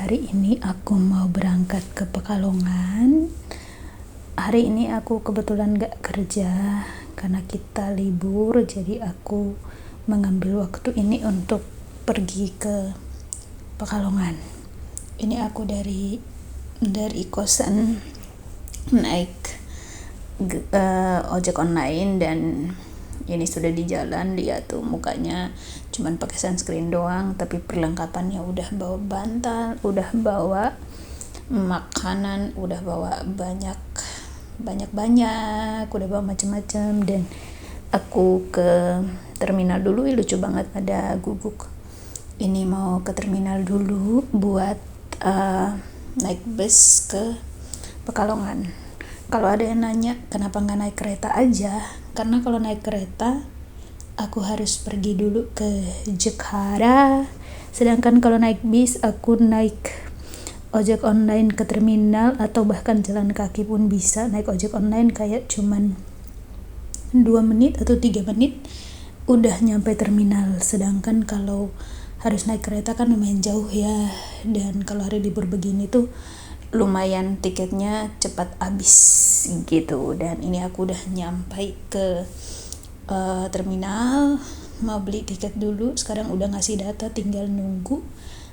hari ini aku mau berangkat ke Pekalongan. Hari ini aku kebetulan gak kerja karena kita libur, jadi aku mengambil waktu ini untuk pergi ke Pekalongan. Ini aku dari kosan naik ojek online, dan ini sudah di jalan. Dia tuh mukanya cuman pakai sunscreen doang, tapi perlengkapannya udah bawa bantal, udah bawa makanan, udah bawa banyak, udah bawa macam-macam. Dan aku ke terminal dulu. Lucu banget, ada guguk. Ini mau ke terminal dulu buat naik bus ke Pekalongan. Kalau ada yang nanya kenapa nggak naik kereta aja, karena kalau naik kereta aku harus pergi dulu ke Jakarta, sedangkan kalau naik bis aku naik ojek online ke terminal, atau bahkan jalan kaki pun bisa. Naik ojek online kayak cuman 2 menit atau 3 menit udah nyampe terminal, sedangkan kalau harus naik kereta kan lumayan jauh ya. Dan kalau hari libur begini tuh lumayan tiketnya cepat habis gitu. Dan ini aku udah nyampe ke terminal, mau beli tiket dulu. Sekarang udah ngasih data, tinggal nunggu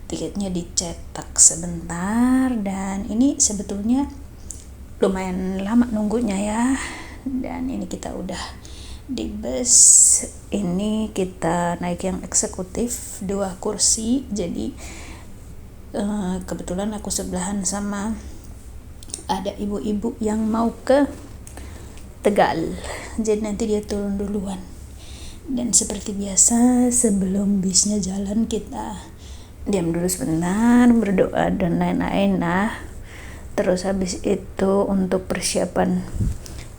tiketnya dicetak sebentar. Dan ini sebetulnya lumayan lama nunggunya ya. Dan ini kita udah di bus. Ini kita naik yang eksekutif 2 kursi, jadi kebetulan aku sebelahan sama ada ibu-ibu yang mau ke Tegal, jadi nanti dia turun duluan. Dan seperti biasa sebelum bisnya jalan kita diam dulu sebentar, berdoa dan lain-lain. Nah, terus habis itu untuk persiapan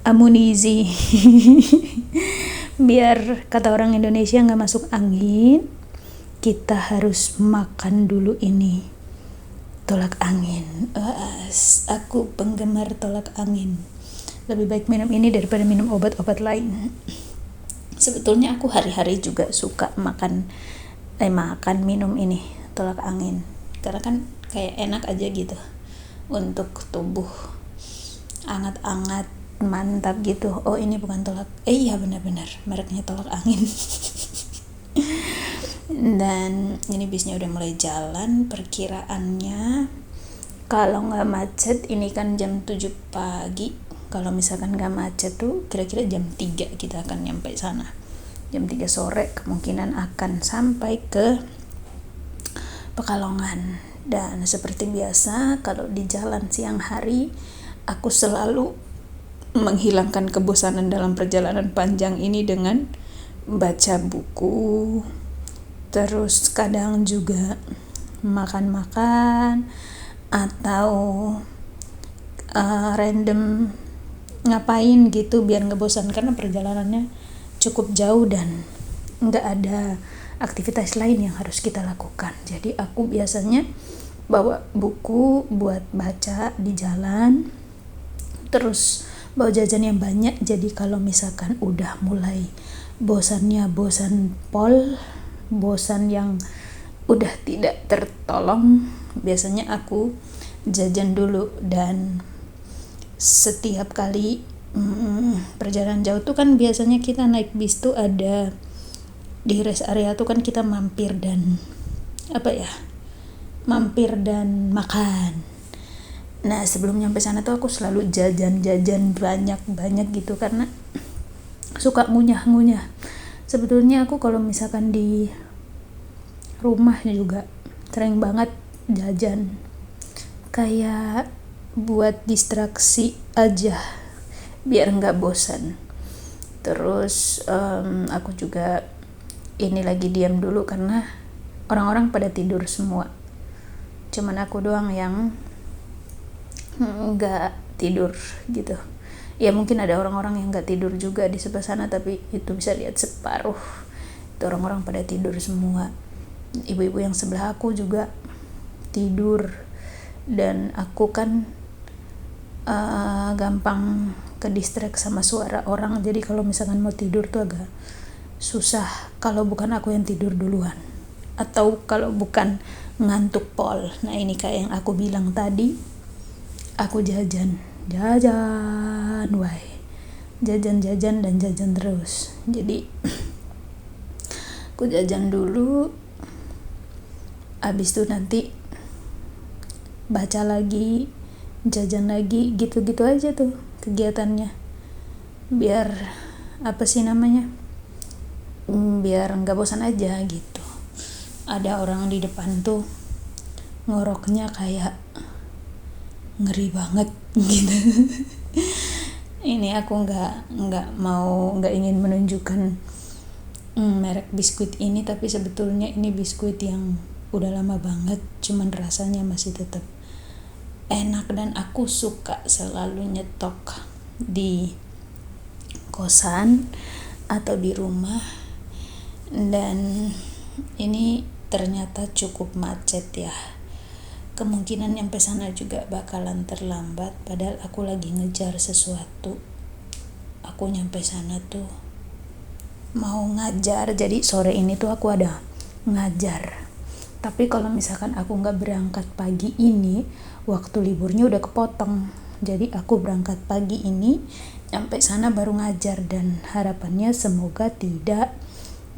amunisi biar kata orang Indonesia nggak masuk angin, kita harus makan dulu ini tolak angin. Aku penggemar tolak angin. Lebih baik minum ini daripada minum obat-obat lain. Sebetulnya aku hari-hari juga suka makan minum ini tolak angin, karena kan kayak enak aja gitu untuk tubuh, anget-anget, mantap gitu. Oh, ini bukan tolak, iya benar-benar mereknya tolak angin. Dan ini bisnya udah mulai jalan. Perkiraannya kalau nggak macet, ini kan jam 7 pagi, kalau misalkan nggak macet tuh kira-kira jam 3 kita akan nyampe sana. Jam 3 sore kemungkinan akan sampai ke Pekalongan. Dan seperti biasa kalau di jalan siang hari, aku selalu menghilangkan kebosanan dalam perjalanan panjang ini dengan baca buku, terus kadang juga makan-makan, atau random ngapain gitu biar ngebosan, karena perjalanannya cukup jauh dan nggak ada aktivitas lain yang harus kita lakukan. Jadi aku biasanya bawa buku buat baca di jalan, terus bawa jajan yang banyak. Jadi kalau misalkan udah mulai bosan yang udah tidak tertolong, biasanya aku jajan dulu. Dan setiap kali perjalanan jauh tuh kan biasanya kita naik bis tuh ada di rest area tuh kan kita mampir dan makan. Nah, sebelum nyampe sana tuh aku selalu jajan banyak gitu, karena suka ngunyah. Sebetulnya aku kalau misalkan di rumah juga sering banget jajan, kayak buat distraksi aja biar nggak bosan. Terus aku juga ini lagi diam dulu karena orang-orang pada tidur semua, cuman aku doang yang nggak tidur gitu. Ya mungkin ada orang-orang yang nggak tidur juga di sebelah sana, tapi itu bisa lihat separuh itu orang-orang pada tidur semua. Ibu-ibu yang sebelah aku juga tidur, dan aku kan gampang ke distract sama suara orang. Jadi kalau misalkan mau tidur tuh agak susah kalau bukan aku yang tidur duluan, atau kalau bukan ngantuk pol. Nah ini kayak yang aku bilang tadi, aku jajan wae, jajan dan jajan terus. Jadi aku jajan dulu, abis itu nanti baca lagi, jajan lagi, gitu-gitu aja tuh kegiatannya, biar apa sih namanya, biar nggak bosan aja gitu. Ada orang di depan tuh ngoroknya kayak ngeri banget gitu. Ini aku nggak ingin menunjukkan merek biskuit ini, tapi sebetulnya ini biskuit yang udah lama banget, cuman rasanya masih tetap enak dan aku suka selalu nyetok di kosan atau di rumah. Dan ini ternyata cukup macet ya, kemungkinan nyampe sana juga bakalan terlambat, padahal aku lagi ngejar sesuatu. Aku nyampe sana tuh mau ngajar, jadi sore ini tuh aku ada ngajar. Tapi kalau misalkan aku nggak berangkat pagi ini, waktu liburnya udah kepotong. Jadi aku berangkat pagi ini, nyampe sana baru ngajar, dan harapannya semoga tidak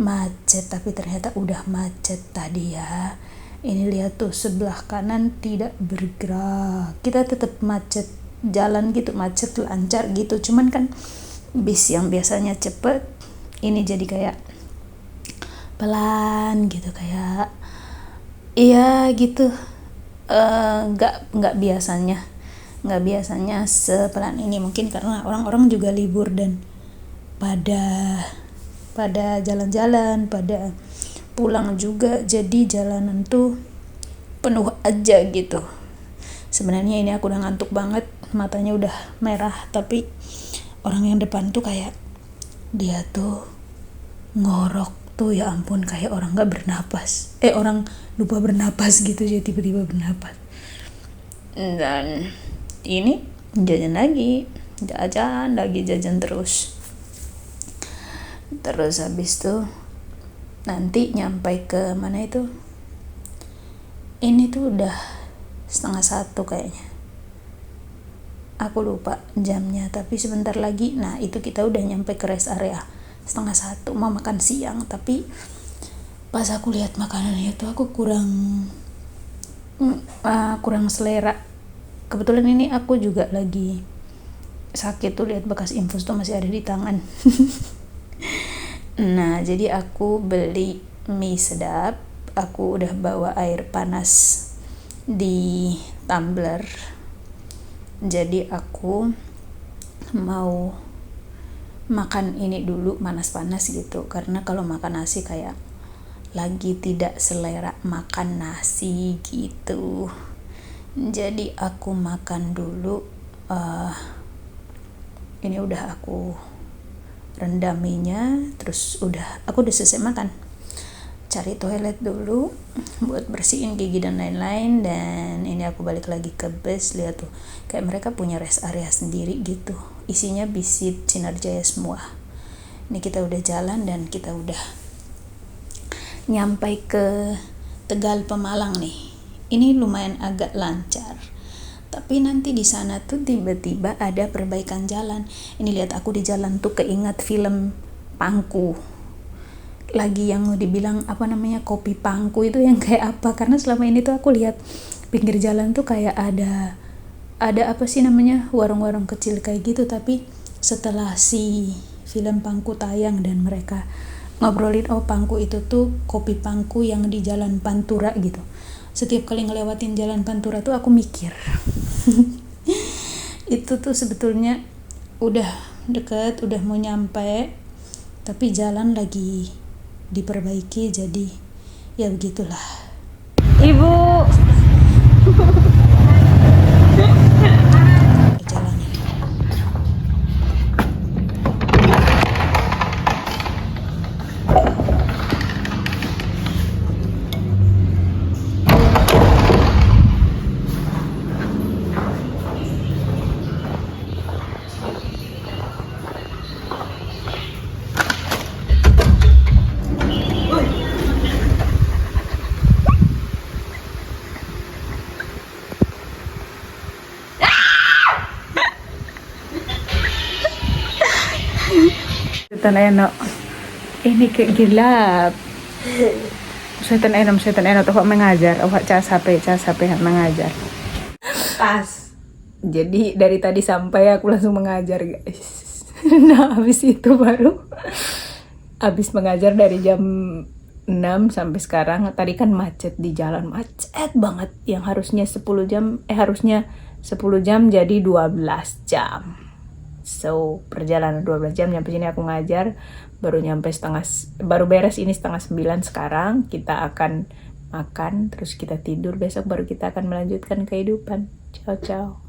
macet. Tapi ternyata udah macet tadi ya. Ini lihat tuh, sebelah kanan tidak bergerak. Kita tetap macet jalan gitu, macet lancar gitu. Cuman kan bis yang biasanya cepet, ini jadi kayak pelan gitu, kayak iya gitu. Nggak biasanya sepelan ini. Mungkin karena orang-orang juga libur dan pada jalan-jalan, pada pulang juga, jadi jalanan tuh penuh aja gitu. Sebenarnya ini aku udah ngantuk banget, matanya udah merah, tapi orang yang depan tuh kayak dia tuh ngorok tuh, ya ampun, kayak orang nggak bernapas, orang lupa bernapas gitu, jadi tiba-tiba bernapas. Dan ini jajan terus habis tuh nanti nyampe ke mana itu, ini tuh udah 12:30 kayaknya, aku lupa jamnya, tapi sebentar lagi. Nah itu kita udah nyampe ke rest area 12:30, mau makan siang. Tapi pas aku lihat makanannya tuh aku kurang selera. Kebetulan ini aku juga lagi sakit tuh, lihat bekas infus tuh masih ada di tangan. Nah jadi aku beli mie sedap, aku udah bawa air panas di tumbler, jadi aku mau makan ini dulu panas-panas gitu, karena kalau makan nasi kayak lagi tidak selera makan nasi gitu. Jadi aku makan dulu. Ini udah aku rendam minyak, terus aku udah selesai makan, cari toilet dulu buat bersihin gigi dan lain-lain. Dan ini aku balik lagi ke bus, lihat tuh kayak mereka punya rest area sendiri gitu, isinya bisit Sinar Jaya semua. Ini kita udah jalan dan kita udah nyampe ke Tegal Pemalang nih. Ini lumayan agak lancar, tapi nanti di sana tuh tiba-tiba ada perbaikan jalan. Ini lihat, aku di jalan tuh keingat film Pangku, lagi yang dibilang kopi Pangku itu yang kayak apa, karena selama ini tuh aku lihat pinggir jalan tuh kayak ada warung-warung kecil kayak gitu. Tapi setelah si film Pangku tayang dan mereka ngobrolin, Pangku itu tuh kopi Pangku yang di Jalan Pantura gitu. Setiap kali ngelewatin Jalan Pantura tuh aku mikir itu tuh sebetulnya udah deket, udah mau nyampe, tapi jalan lagi diperbaiki, jadi ya begitulah. Ibu perjalanan. setan eno. Ini kayak gelap. Setan eno tuh mengajar. Cas HP mengajar. Tas. Jadi dari tadi sampai aku langsung mengajar, guys. Nah, habis itu baru habis mengajar dari jam 6 sampai sekarang. Tadi kan macet di jalan, macet banget. Yang harusnya 10 jam jadi 12 jam. So, perjalanan 12 jam nyampe sini aku ngajar, baru beres ini 8:30 sekarang. Kita akan makan, terus kita tidur, besok baru kita akan melanjutkan kehidupan. Ciao, ciao.